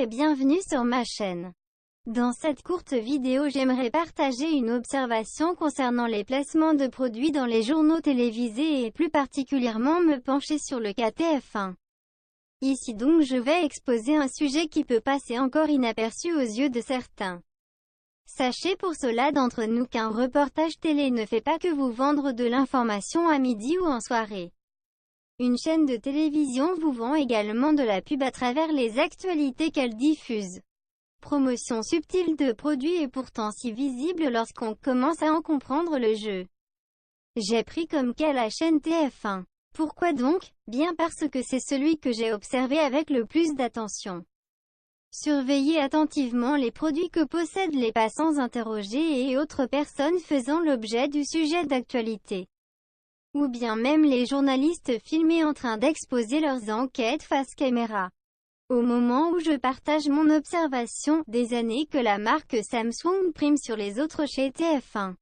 et bienvenue sur ma chaîne. Dans cette courte vidéo, j'aimerais partager une observation concernant les placements de produits dans les journaux télévisés et plus particulièrement me pencher sur le cas TF1. Ici donc je vais exposer un sujet qui peut passer encore inaperçu aux yeux de certains. Sachez pour cela d'entre nous qu'un reportage télé ne fait pas que vous vendre de l'information à midi ou en soirée. Une chaîne de télévision vous vend également de la pub à travers les actualités qu'elle diffuse. Promotion subtile de produits et pourtant si visible lorsqu'on commence à en comprendre le jeu. J'ai pris comme cas la chaîne TF1. Pourquoi donc? Bien parce que c'est celui que j'ai observé avec le plus d'attention. Surveillez attentivement les produits que possèdent les passants interrogés et autres personnes faisant l'objet du sujet d'actualité. Ou bien même les journalistes filmés en train d'exposer leurs enquêtes face caméra. Au moment où je partage mon observation, des années que la marque Samsung prime sur les autres chez TF1.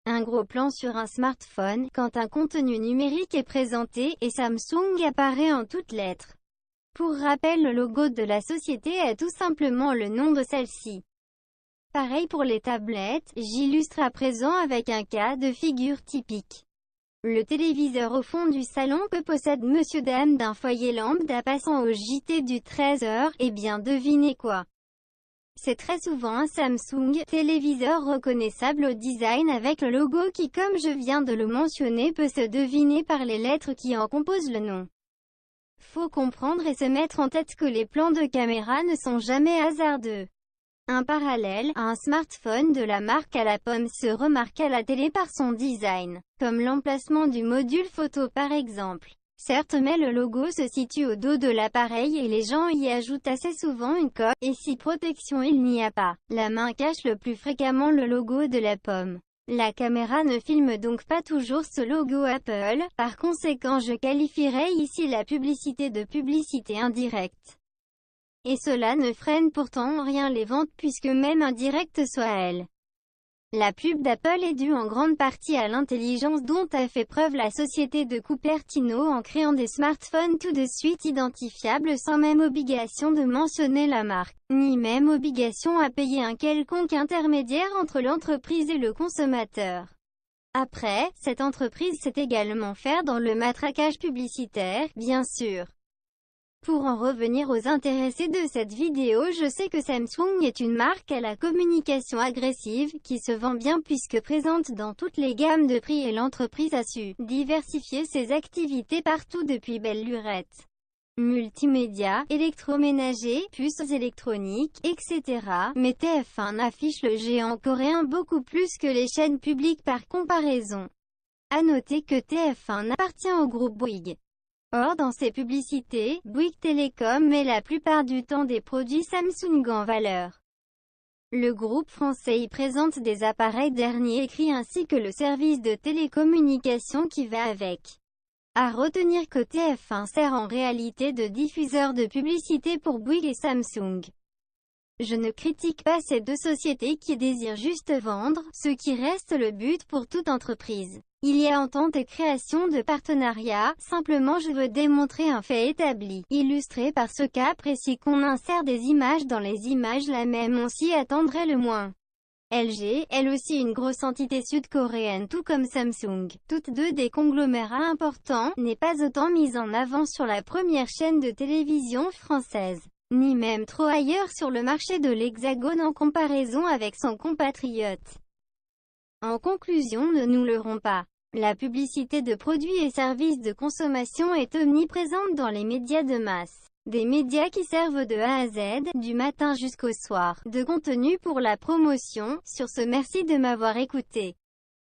Un gros plan sur un smartphone, quand un contenu numérique est présenté, et Samsung apparaît en toutes lettres. Pour rappel, le logo de la société est tout simplement le nom de celle-ci. Pareil pour les tablettes, j'illustre à présent avec un cas de figure typique. Le téléviseur au fond du salon que possède monsieur dame d'un foyer lambda passant au JT du 13h, eh bien devinez quoi? C'est très souvent un Samsung, téléviseur reconnaissable au design avec le logo qui, comme je viens de le mentionner, peut se deviner par les lettres qui en composent le nom. Faut comprendre et se mettre en tête que les plans de caméra ne sont jamais hasardeux. Un parallèle, un smartphone de la marque à la pomme se remarque à la télé par son design, comme l'emplacement du module photo par exemple. Certes, mais le logo se situe au dos de l'appareil et les gens y ajoutent assez souvent une coque, et si protection il n'y a pas, la main cache le plus fréquemment le logo de la pomme. La caméra ne filme donc pas toujours ce logo Apple, par conséquent je qualifierais ici la publicité de publicité indirecte. Et cela ne freine pourtant en rien les ventes puisque même indirecte soit elle. La pub d'Apple est due en grande partie à l'intelligence dont a fait preuve la société de Cupertino en créant des smartphones tout de suite identifiables sans même obligation de mentionner la marque, ni même obligation à payer un quelconque intermédiaire entre l'entreprise et le consommateur. Après, cette entreprise sait également faire dans le matraquage publicitaire, bien sûr. Pour en revenir aux intéressés de cette vidéo, je sais que Samsung est une marque à la communication agressive, qui se vend bien puisque présente dans toutes les gammes de prix et l'entreprise a su diversifier ses activités partout depuis belle lurette. Multimédia, électroménager, puces électroniques, etc. Mais TF1 affiche le géant coréen beaucoup plus que les chaînes publiques par comparaison. À noter que TF1 appartient au groupe Bouygues. Or dans ses publicités, Bouygues Télécom met la plupart du temps des produits Samsung en valeur. Le groupe français y présente des appareils dernier cri ainsi que le service de télécommunication qui va avec. À retenir que TF1 sert en réalité de diffuseur de publicité pour Bouygues et Samsung. Je ne critique pas ces deux sociétés qui désirent juste vendre, ce qui reste le but pour toute entreprise. Il y a entente et création de partenariats, simplement je veux démontrer un fait établi, illustré par ce cas précis qu'on insère des images dans les images la même on s'y attendrait le moins. LG, elle aussi une grosse entité sud-coréenne tout comme Samsung, toutes deux des conglomérats importants, n'est pas autant mise en avant sur la première chaîne de télévision française, ni même trop ailleurs sur le marché de l'Hexagone en comparaison avec son compatriote. En conclusion, ne nous leurrons pas. La publicité de produits et services de consommation est omniprésente dans les médias de masse. Des médias qui servent de A à Z, du matin jusqu'au soir, de contenu pour la promotion. Sur ce, merci de m'avoir écouté.